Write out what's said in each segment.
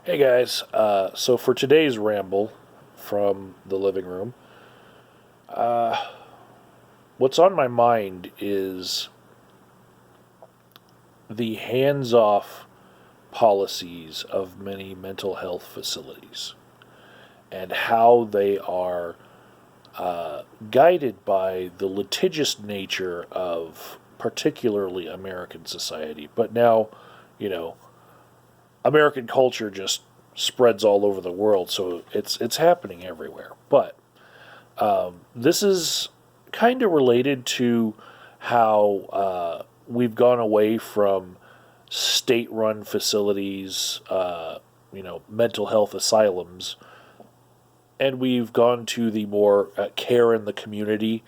Hey guys, so for today's ramble from the living room, what's on my mind is the hands off policies of many mental health facilities and how they are guided by the litigious nature of particularly American society. But now, you know, American culture just spreads all over the world, so it's happening everywhere. But this is kind of related to how we've gone away from state-run facilities, mental health asylums, and we've gone to the more care in the community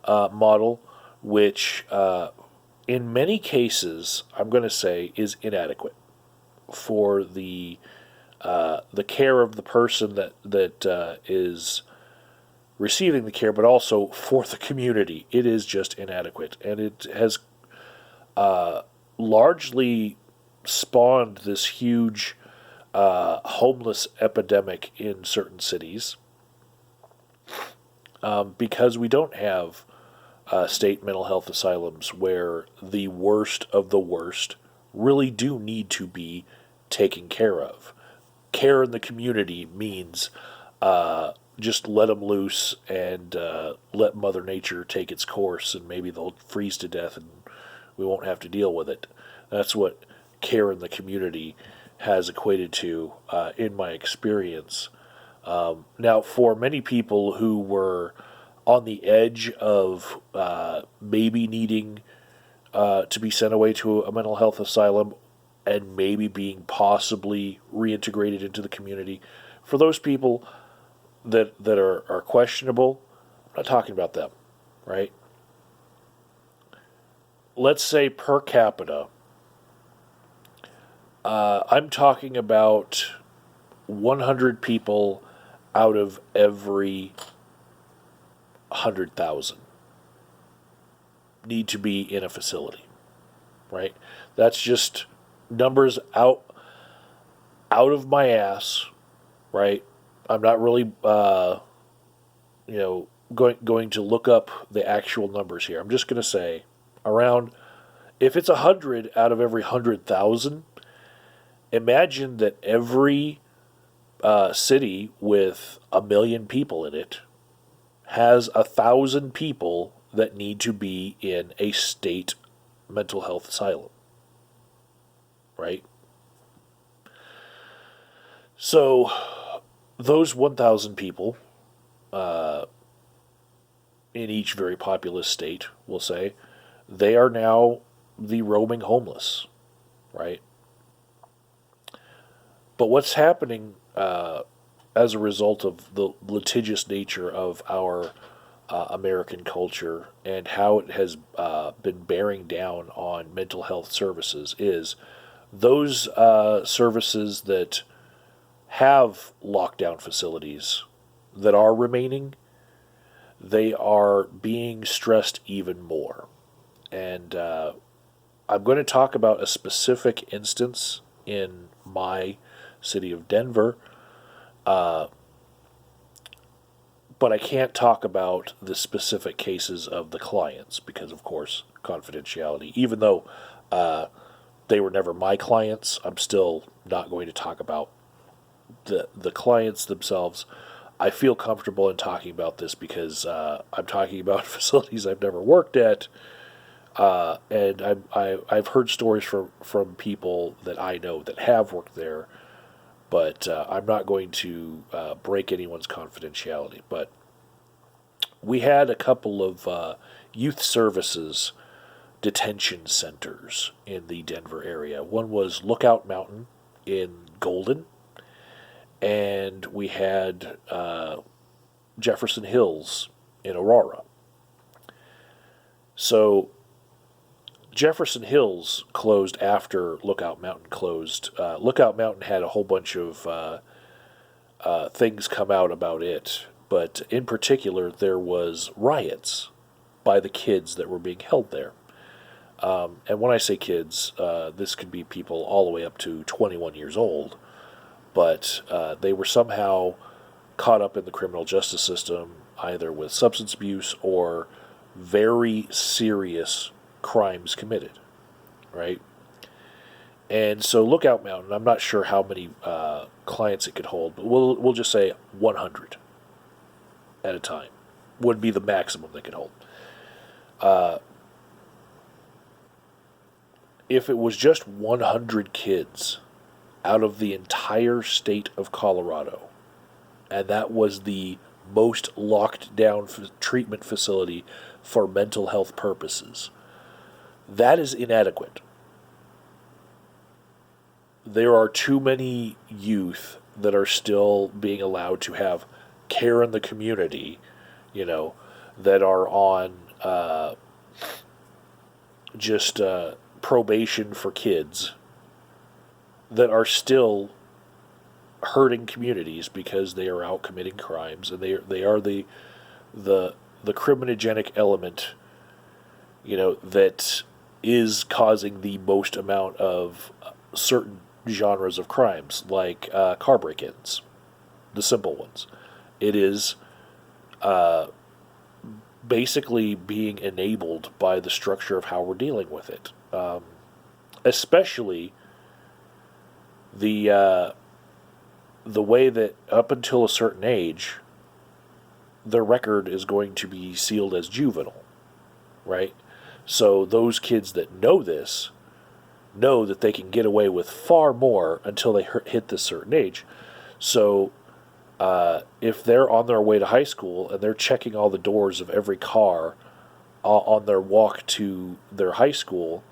model, which in many cases, I'm going to say, is inadequate for the care of the person that is receiving the care, but also for the community. It is just inadequate, and it has largely spawned this huge homeless epidemic in certain cities because we don't have state mental health asylums where the worst of the worst really do need to be taken care of. Care in the community means just let them loose and let Mother Nature take its course, and maybe they'll freeze to death and we won't have to deal with it. That's what care in the community has equated to in my experience. Now, for many people who were on the edge of maybe needing to be sent away to a mental health asylum and maybe being possibly reintegrated into the community, for those people that are questionable, I'm not talking about them, right? Let's say per capita, I'm talking about 100 people out of every 100,000 need to be in a facility, right? That's just numbers out of my ass, right? I'm not really, going to look up the actual numbers here. I'm just going to say around, if it's 100 out of every 100,000, imagine that every city with 1 million people in it has 1,000 people that need to be in a state mental health asylum, right? So those 1,000 people in each very populous state, we'll say, they are now the roaming homeless, right? But what's happening as a result of the litigious nature of our American culture and how it has been bearing down on mental health services is those services that have lockdown facilities that are remaining, they are being stressed even more. And I'm going to talk about a specific instance in my city of Denver, but I can't talk about the specific cases of the clients because, of course, confidentiality. Even though they were never my clients, I'm still not going to talk about the clients themselves. I feel comfortable in talking about this because I'm talking about facilities I've never worked at, and I've heard stories from people that I know that have worked there, but I'm not going to break anyone's confidentiality. But we had a couple of youth services detention centers in the Denver area. One was Lookout Mountain in Golden, and we had Jefferson Hills in Aurora. So Jefferson Hills closed after Lookout Mountain closed. Lookout Mountain had a whole bunch of things come out about it, but in particular, there was riots by the kids that were being held there. And when I say kids, this could be people all the way up to 21 years old but they were somehow caught up in the criminal justice system, either with substance abuse or very serious crimes committed, right? And so Lookout Mountain, I'm not sure how many clients it could hold, but we'll just say 100 at a time would be the maximum they could hold. If it was just 100 kids out of the entire state of Colorado, and that was the most locked down treatment facility for mental health purposes, that is inadequate. There are too many youth that are still being allowed to have care in the community, that are on just probation for kids, that are still hurting communities because they are out committing crimes, and they are the criminogenic element, that is causing the most amount of certain genres of crimes, like car break-ins, the simple ones. It is basically being enabled by the structure of how we're dealing with it, especially the way that up until a certain age, their record is going to be sealed as juvenile, right? So those kids that know this know that they can get away with far more until they hit this certain age. So if they're on their way to high school and they're checking all the doors of every car on their walk to their high school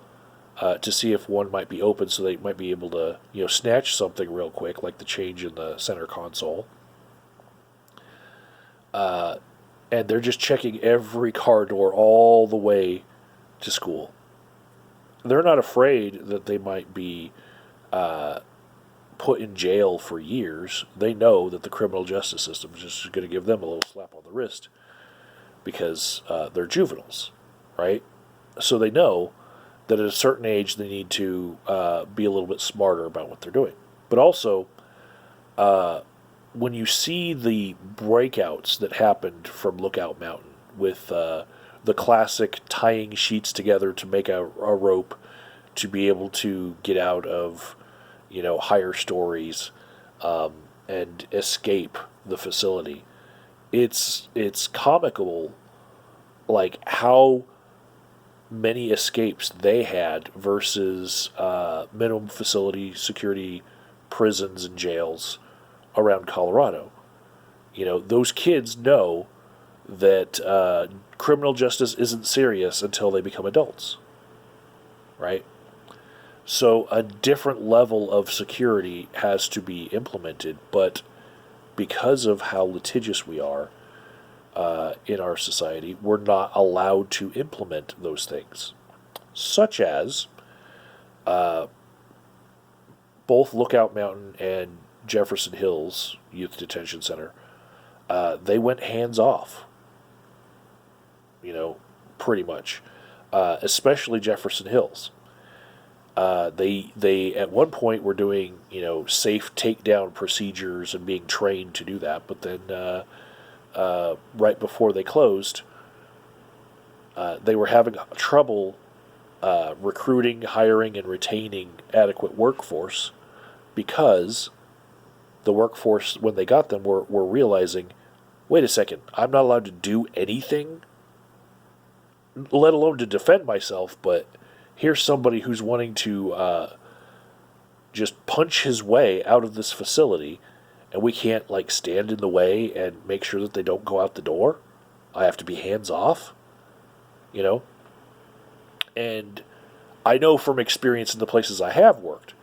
to see if one might be open, so they might be able to snatch something real quick, like the change in the center console, and they're just checking every car door all the way to school. They're not afraid that they might be put in jail for years. They know that the criminal justice system is just going to give them a little slap on the wrist because they're juveniles, right? So they know that at a certain age they need to be a little bit smarter about what they're doing. But also, when you see the breakouts that happened from Lookout Mountain with the classic tying sheets together to make a rope to be able to get out of, higher stories and escape the facility, it's comical, like how many escapes they had versus minimum facility security prisons and jails around Colorado. Those kids know that criminal justice isn't serious until they become adults, right? So a different level of security has to be implemented, but because of how litigious we are in our society, we're not allowed to implement those things, such as both Lookout Mountain and Jefferson Hills Youth Detention Center, they went hands off, pretty much, especially Jefferson Hills. They at one point were doing, safe takedown procedures and being trained to do that, but then right before they closed, they were having trouble recruiting, hiring, and retaining adequate workforce because the workforce, when they got them, were realizing, wait a second, I'm not allowed to do anything, let alone to defend myself, but here's somebody who's wanting to just punch his way out of this facility, and we can't, stand in the way and make sure that they don't go out the door. I have to be hands off, And I know from experience in the places I have worked,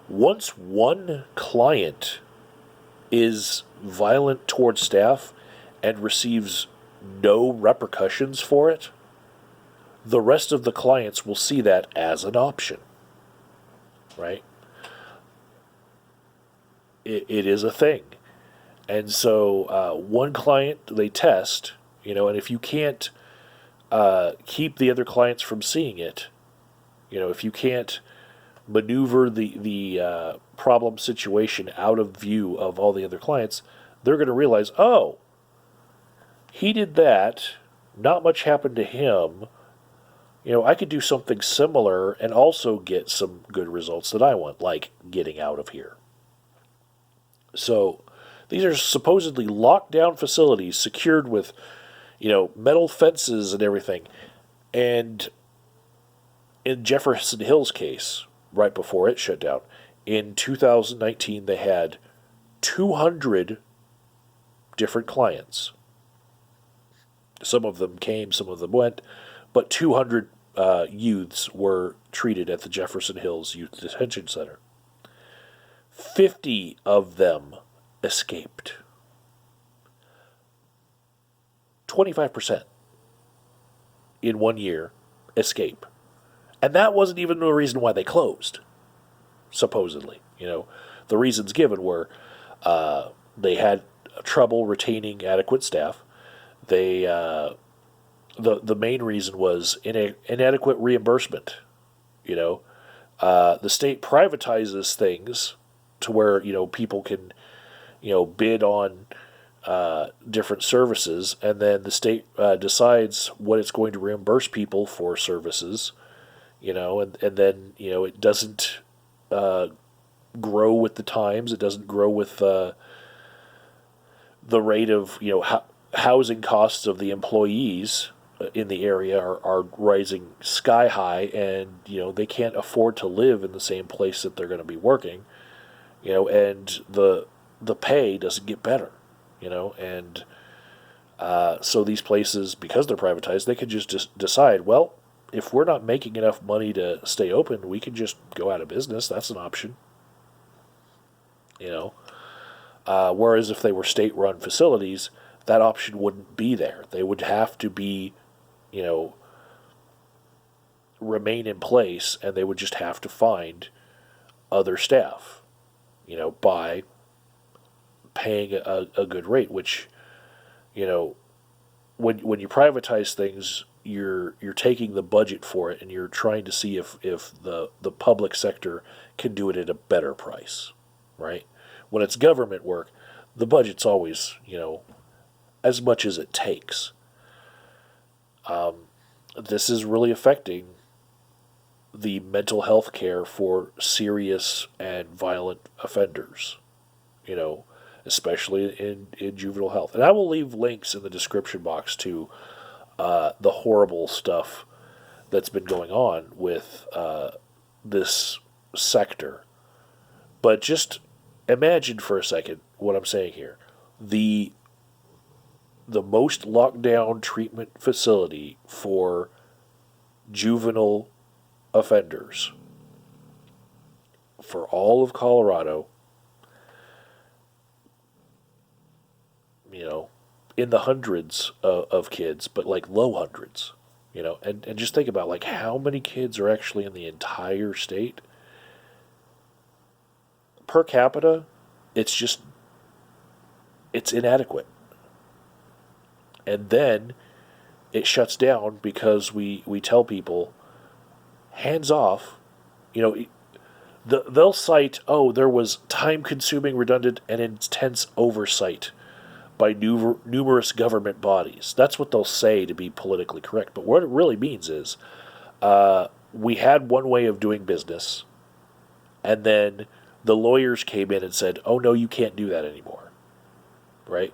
once one client is violent towards staff and receives no repercussions for it, the rest of the clients will see that as an option, right? It is a thing. And so one client, they test, and if you can't keep the other clients from seeing it, if you can't maneuver the problem situation out of view of all the other clients, they're going to realize, oh, he did that, not much happened to him. I could do something similar and also get some good results that I want, like getting out of here. So these are supposedly locked down facilities secured with, metal fences and everything. And in Jefferson Hill's case, right before it shut down, in 2019 they had 200 different clients. Some of them came, some of them went, but 200 youths were treated at the Jefferson Hills Youth Detention Center. 50 of them escaped. 25% in 1 year escape. And that wasn't even the reason why they closed, supposedly. The reasons given were they had trouble retaining adequate staff. The main reason was inadequate reimbursement. The state privatizes things to where people can bid on different services, and then the state decides what it's going to reimburse people for services. And then it doesn't grow with the times. It doesn't grow with the rate of housing costs of the employees in the area are rising sky high, and they can't afford to live in the same place that they're going to be working, and the pay doesn't get better, and so these places, because they're privatized, they can just decide, well, if we're not making enough money to stay open, we can just go out of business. That's an option, whereas if they were state-run facilities, that option wouldn't be there. They would have to be, remain in place, and they would just have to find other staff, by paying a good rate, which, when you privatize things, you're taking the budget for it and you're trying to see if the public sector can do it at a better price, right? When it's government work, the budget's always, as much as it takes. This is really affecting the mental health care for serious and violent offenders, especially in juvenile health. And I will leave links in the description box to the horrible stuff that's been going on with this sector. But just imagine for a second what I'm saying here. The most locked down treatment facility for juvenile offenders for all of Colorado, in the hundreds of kids, but like low hundreds, and just think about like how many kids are actually in the entire state. Per capita, it's inadequate. And then it shuts down because we tell people, hands off. They'll cite, there was time-consuming, redundant, and intense oversight by numerous government bodies. That's what they'll say to be politically correct. But what it really means is we had one way of doing business, and then the lawyers came in and said, oh, no, you can't do that anymore, right?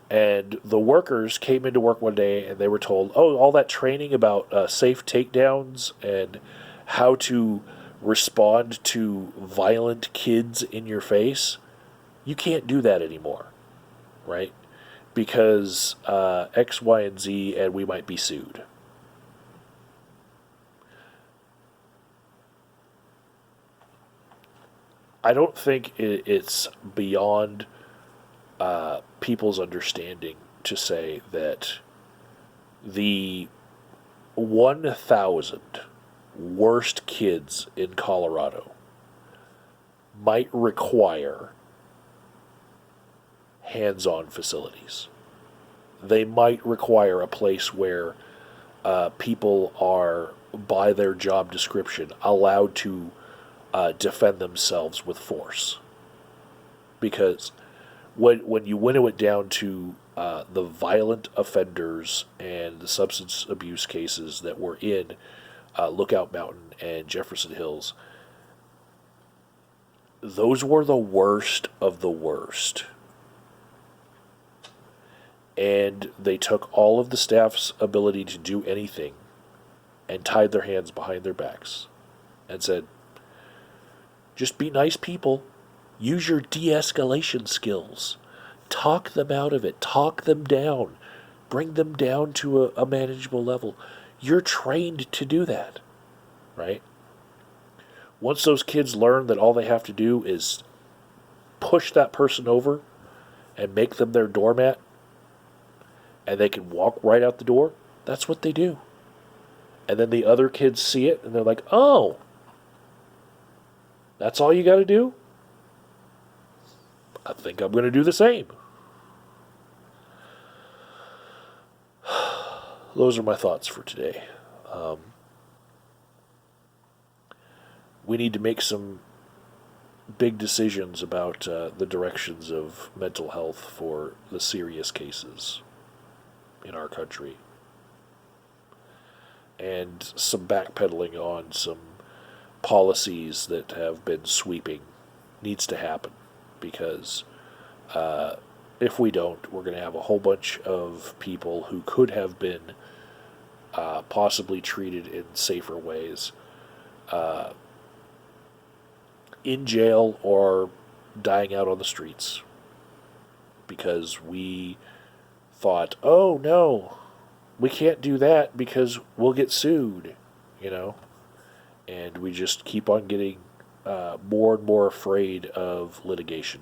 And the workers came into work one day and they were told, oh, all that training about safe takedowns and how to respond to violent kids in your face, you can't do that anymore, right? Because X, Y, and Z, and we might be sued. I don't think it's beyond people's understanding to say that the 1,000 worst kids in Colorado might require hands-on facilities. They might require a place where people are, by their job description, allowed to defend themselves with force. Because when you winnow it down to the violent offenders and the substance abuse cases that were in Lookout Mountain and Jefferson Hills, those were the worst of the worst. And they took all of the staff's ability to do anything and tied their hands behind their backs and said, just be nice people. Use your de-escalation skills. Talk them out of it. Talk them down. Bring them down to a manageable level. You're trained to do that, right? Once those kids learn that all they have to do is push that person over and make them their doormat, and they can walk right out the door, that's what they do. And then the other kids see it, and they're like, oh, that's all you got to do? I think I'm going to do the same. Those are my thoughts for today. We need to make some big decisions about the directions of mental health for the serious cases in our country. And some backpedaling on some policies that have been sweeping needs to happen. Because if we don't, we're going to have a whole bunch of people who could have been possibly treated in safer ways in jail or dying out on the streets. Because we thought, oh no, we can't do that because we'll get sued, and we just keep on getting more and more afraid of litigation.